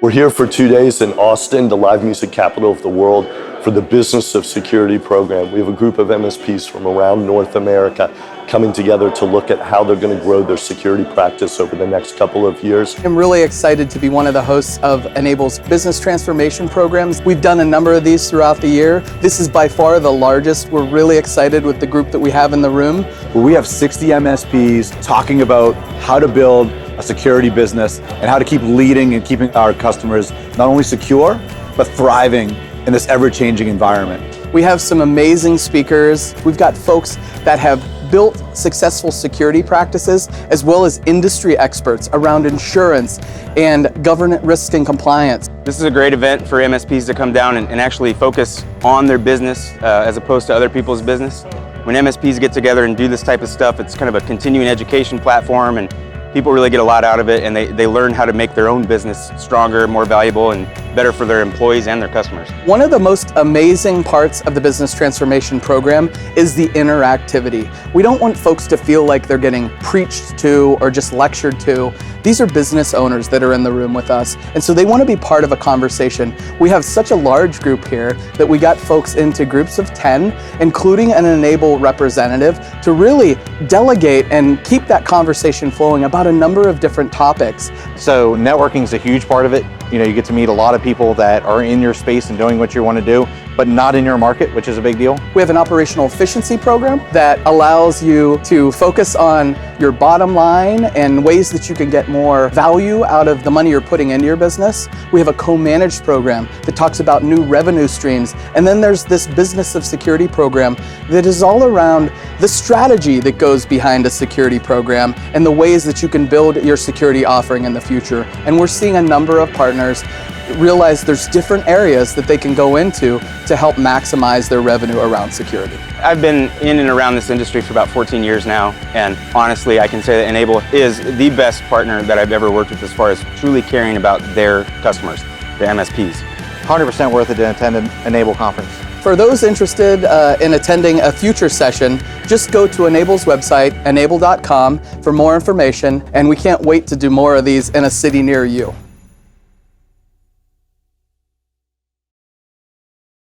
We're here for 2 days in Austin, the live music capital of the world, for the Business of Security program. We have a group of MSPs from around North America coming together to look at how they're going to grow their security practice over the next couple of years. I'm really excited to be one of the hosts of Enable's business transformation programs. We've done a number of these throughout the year. This is by far the largest. We're really excited with the group that we have in the room. We have 60 MSPs talking about how to build a security business and how to keep leading and keeping our customers not only secure, but thriving in this ever-changing environment. We have some amazing speakers. We've got folks that have built successful security practices, as well as industry experts around insurance and governance risk and compliance. This is a great event for MSPs to come down and actually focus on their business as opposed to other people's business. When MSPs get together and do this type of stuff, it's kind of a continuing education platform, and people really get a lot out of it, and they learn how to make their own business stronger, more valuable, and better for their employees and their customers. One of the most amazing parts of the business transformation program is the interactivity. We don't want folks to feel like they're getting preached to or just lectured to. These are business owners that are in the room with us, and so they want to be part of a conversation. We have such a large group here that we got folks into groups of 10, including an Enable representative, to really delegate and keep that conversation flowing about a number of different topics. So networking is a huge part of it. You know, you get to meet a lot of people that are in your space and doing what you want to do, but not in your market, which is a big deal. We have an operational efficiency program that allows you to focus on your bottom line and ways that you can get more value out of the money you're putting into your business. We have a co-managed program that talks about new revenue streams. And then there's this Business of Security program that is all around the strategy that goes behind a security program and the ways that you can build your security offering in the future. And we're seeing a number of partners realize there's different areas that they can go into to help maximize their revenue around security. I've been in and around this industry for about 14 years now, and honestly, I can say that Enable is the best partner that I've ever worked with as far as truly caring about their customers, the MSPs. 100% worth it to attend an Enable conference. For those interested in attending a future session, just go to Enable's website, enable.com, for more information, and we can't wait to do more of these in a city near you.